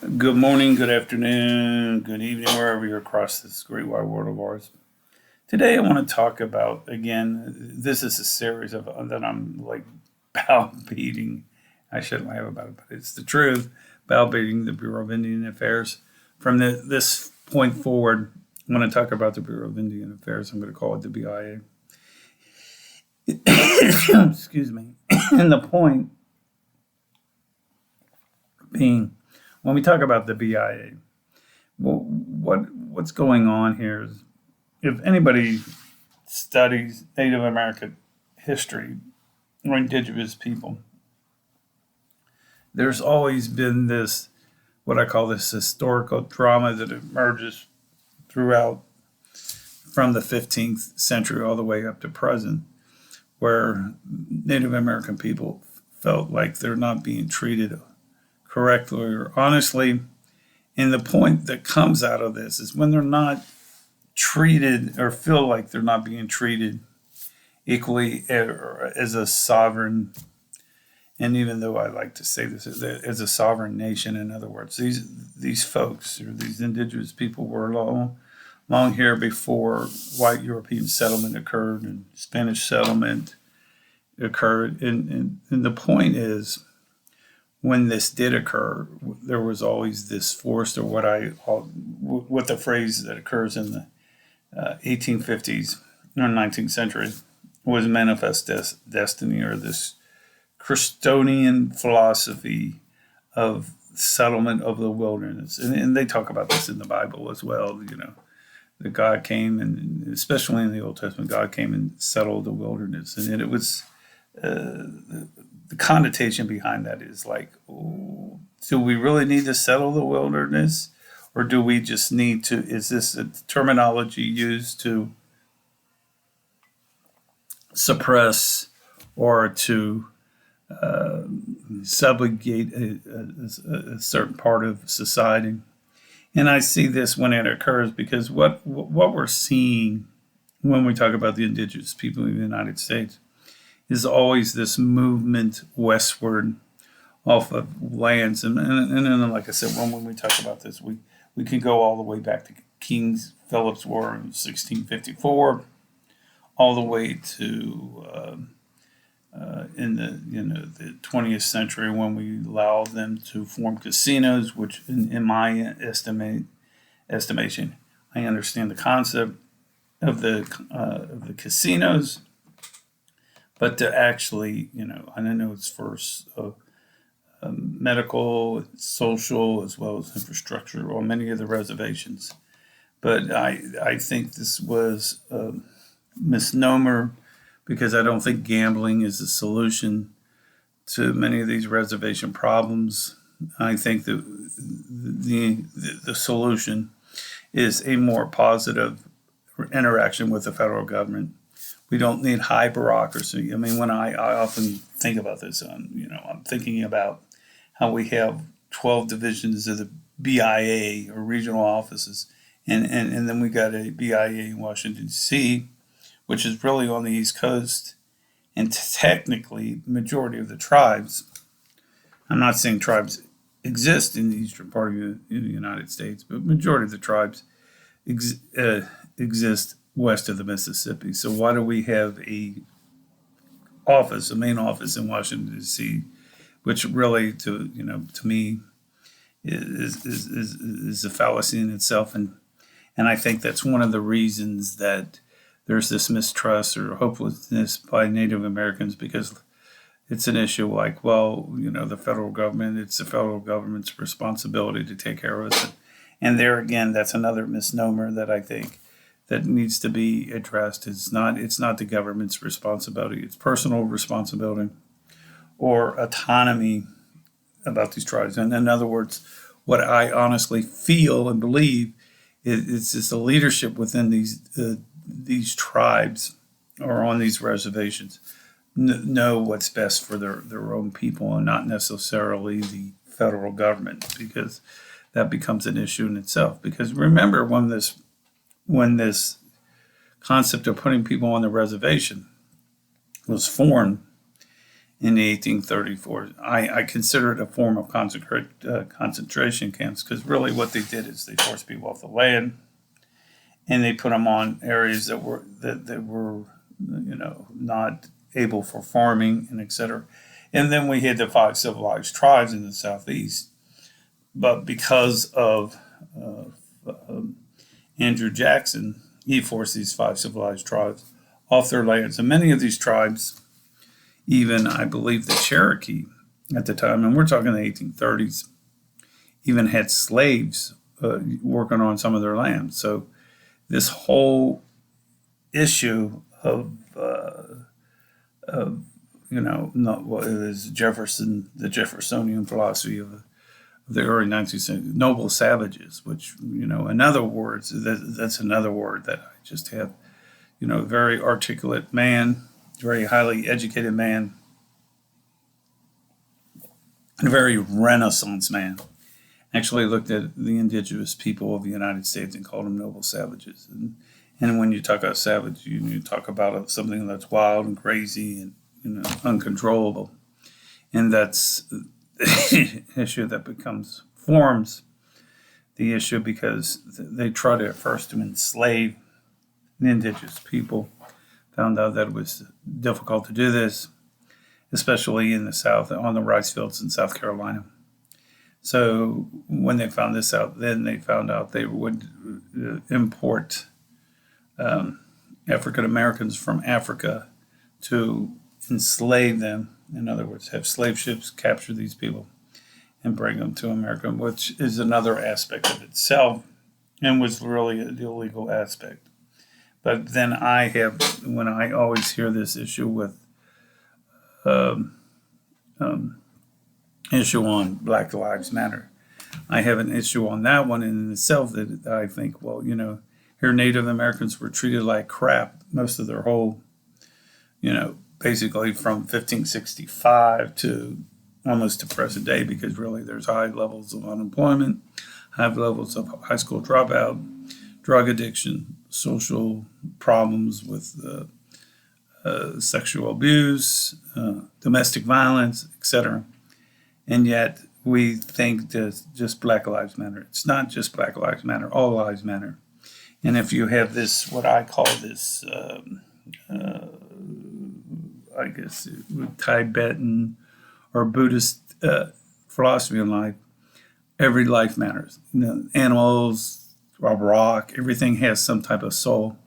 Good morning, good afternoon, good evening, wherever you're across this great wide world of ours. Today, I want to talk about again. This is a series of that I'm like browbeating. I shouldn't laugh about it, but it's the truth. Browbeating the Bureau of Indian Affairs. From this point forward, I want to talk about the Bureau of Indian Affairs. I'm going to call it the BIA. Excuse me. And the point being, when we talk about the BIA, what's going on here is, if anybody studies Native American history or Indigenous people, there's always been this, what I call this historical drama that emerges throughout from the 15th century all the way up to present, where Native American people felt like they're not being treated correctly or honestly. And the point that comes out of this is when they're not treated or feel like they're not being treated equally as a sovereign, and even though I like to say this as a sovereign nation, in other words, these folks or these indigenous people were long here before white European settlement occurred and Spanish settlement occurred. And the point is, when this did occur, there was always this forced, or what the phrase that occurs in the 1850s or 19th century was manifest destiny, or this Christonian philosophy of settlement of the wilderness. And they talk about this in the Bible as well, that God came, and especially in the Old Testament, God came and settled the wilderness. And it was, the connotation behind that is like, oh, do we really need to settle the wilderness? Or do we just need to, is this a terminology used to suppress or to subjugate a certain part of society? And I see this when it occurs because what we're seeing when we talk about the indigenous people in the United States is always this movement westward off of lands. And then, like I said, when we talk about this, we can go all the way back to King Philip's War in 1654, all the way to in the 20th century, when we allowed them to form casinos, which in my estimation, I understand the concept of the casinos, but to actually, I know it's first medical, social, as well as infrastructure on many of the reservations. But I think this was a misnomer, because I don't think gambling is a solution to many of these reservation problems. I think that the solution is a more positive interaction with the federal government. We don't need high bureaucracy. I mean, when I often think about this, I'm thinking about how we have 12 divisions of the BIA, or regional offices, and then we got a BIA in Washington, D.C., which is really on the East Coast. And technically, the majority of the tribes, I'm not saying tribes exist in the eastern part of the United States, but majority of the tribes exist west of the Mississippi. So why do we have a main office in Washington, D.C., which really, to me, is a fallacy in itself. And I think that's one of the reasons that there's this mistrust or hopelessness by Native Americans, because it's an issue like, well, the federal government, it's the federal government's responsibility to take care of us. And there again, that's another misnomer that I think that needs to be addressed. It's not the government's responsibility. It's personal responsibility or autonomy about these tribes. And in other words, what I honestly feel and believe is just the leadership within these tribes or on these reservations know what's best for their own people, and not necessarily the federal government, because that becomes an issue in itself. Because remember, when this concept of putting people on the reservation was formed, in the 1834. I consider it a form of concentration camps, because really what they did is they forced people off the land, and they put them on areas that were not able for farming and etc. And then we had the 5 civilized tribes in the southeast. But because of Andrew Jackson, he forced these 5 civilized tribes off their lands. And many of these tribes, even I believe the Cherokee at the time, and we're talking the 1830s, even had slaves working on some of their land. So this whole issue of not what is the Jeffersonian philosophy of the early 19th century, noble savages, which, in other words, that's another word that I just have, very articulate man, very highly educated man, and a very Renaissance man. Actually looked at the indigenous people of the United States and called them noble savages. And when you talk about savage, you talk about something that's wild and crazy and uncontrollable. And that's the issue that forms the issue, because they try to at first to enslave the indigenous people. Found out that it was difficult to do this, especially in the South, on the rice fields in South Carolina. So when they found this out, then they found out they would import African Americans from Africa to enslave them. In other words, have slave ships capture these people and bring them to America, which is another aspect of itself and was really an illegal aspect. But then when I always hear this issue with issue on Black Lives Matter, I have an issue on that one in itself, that I think, well, here Native Americans were treated like crap most of their whole, basically from 1565 to almost to present day, because really there's high levels of unemployment, high levels of high school dropout, drug addiction, social problems with sexual abuse, domestic violence, etc. And yet we think that just Black Lives Matter. It's not just Black Lives Matter, all lives matter. And if you have this, what I call this, I guess, Tibetan or Buddhist philosophy in life, every life matters. Animals, rock, everything has some type of soul.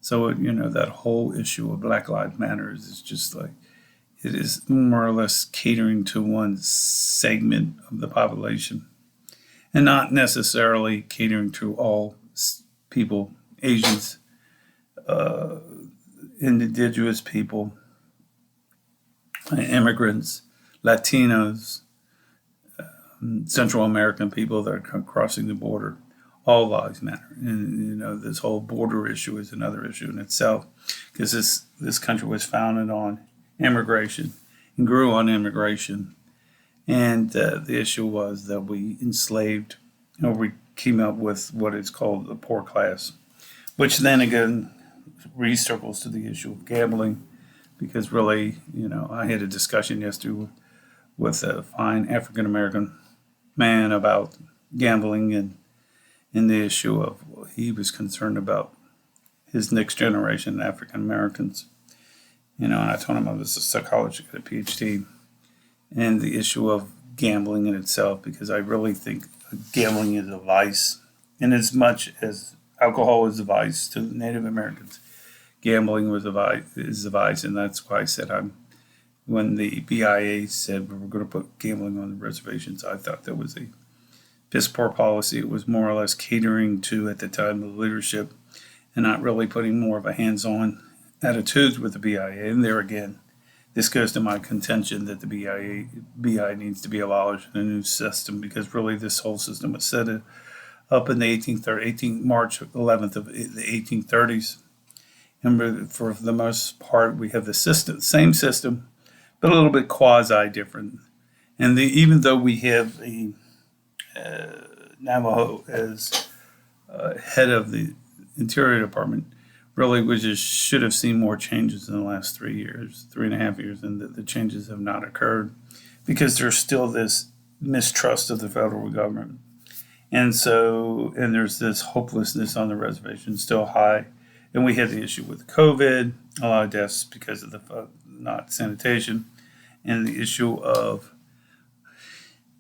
So, that whole issue of Black Lives Matter is just like, it is more or less catering to one segment of the population and not necessarily catering to all people, Asians, indigenous people, immigrants, Latinos, Central American people that are crossing the border. All lives matter. And, this whole border issue is another issue in itself, because this country was founded on immigration and grew on immigration. And the issue was that we enslaved, or we came up with what is called the poor class, which then again recircles to the issue of gambling, because really, I had a discussion yesterday with a fine African American man about gambling, and the issue of, well, he was concerned about his next generation African Americans. And I told him I was a psychologist, got a PhD, and the issue of gambling in itself, because I really think gambling is a vice. And as much as alcohol is a vice to Native Americans, gambling is a vice. And that's why I said, when the BIA said we were going to put gambling on the reservations, I thought that was a piss poor policy. It was more or less catering to, at the time, the leadership, and not really putting more of a hands-on attitude with the BIA. And there again, this goes to my contention that the BIA needs to be abolished in a new system, because really this whole system was set up in the March 11th of the 1830s. And for the most part, we have the same system, but a little bit quasi-different. And even though we have a Navajo as head of the Interior Department, really we just should have seen more changes in the last 3 years, 3.5 years, and the changes have not occurred because there's still this mistrust of the federal government. And so, and there's this hopelessness on the reservation still high. And we had the issue with COVID, a lot of deaths because of the not sanitation, and the issue of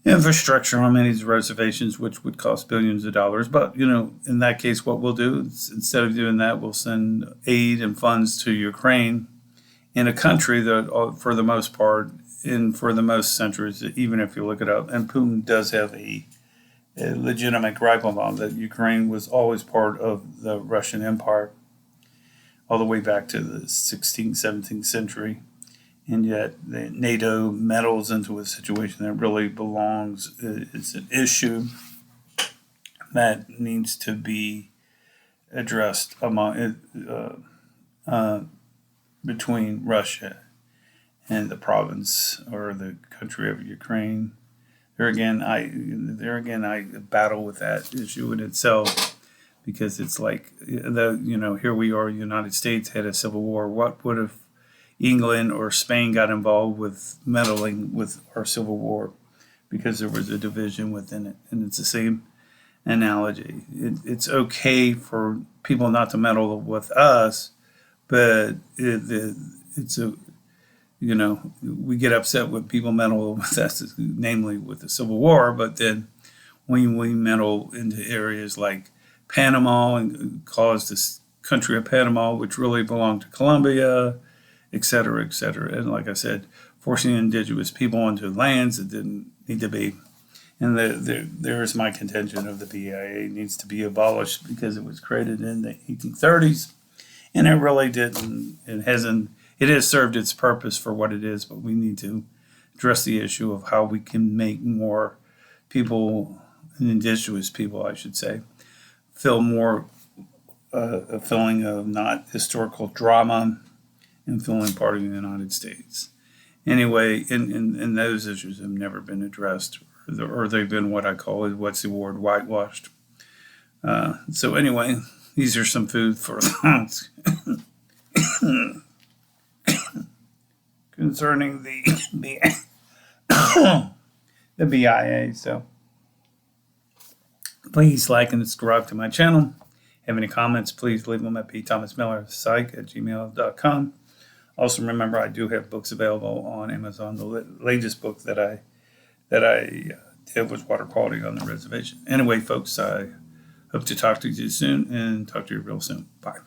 infrastructure on many of these reservations, which would cost billions of dollars. But, in that case, what we'll do is instead of doing that, we'll send aid and funds to Ukraine, in a country that, for the most part, and for the most centuries, even if you look it up, and Putin does have a legitimate gripe on that Ukraine was always part of the Russian Empire, all the way back to the 16th, 17th century. And yet NATO meddles into a situation that really belongs. It's an issue that needs to be addressed between Russia and the province or the country of Ukraine. There again, I battle with that issue in itself, because it's like, here we are, the United States had a civil war. What would have England or Spain got involved with meddling with our civil war, because there was a division within it? And it's the same analogy. It's okay for people not to meddle with us, but we get upset when people meddle with us, namely with the Civil War. But then when we meddle into areas like Panama and cause this country of Panama, which really belonged to Colombia, et cetera, et cetera. And like I said, forcing indigenous people onto lands that didn't need to be. And there is my contention of the BIA needs to be abolished, because it was created in the 1830s, and it really didn't. It has served its purpose for what it is, but we need to address the issue of how we can make more people, indigenous people, I should say, feel more a feeling of not historical drama and feeling part of the United States. Anyway, and those issues have never been addressed, or they've been what I call, what's the word, whitewashed. So anyway, these are some food for thought concerning the BIA. So please like and subscribe to my channel. Have any comments, please leave them at pthomasmillerpsych@gmail.com. Also, remember, I do have books available on Amazon. The latest book that I did was Water Quality on the Reservation. Anyway, folks, I hope to talk to you soon, and talk to you real soon. Bye.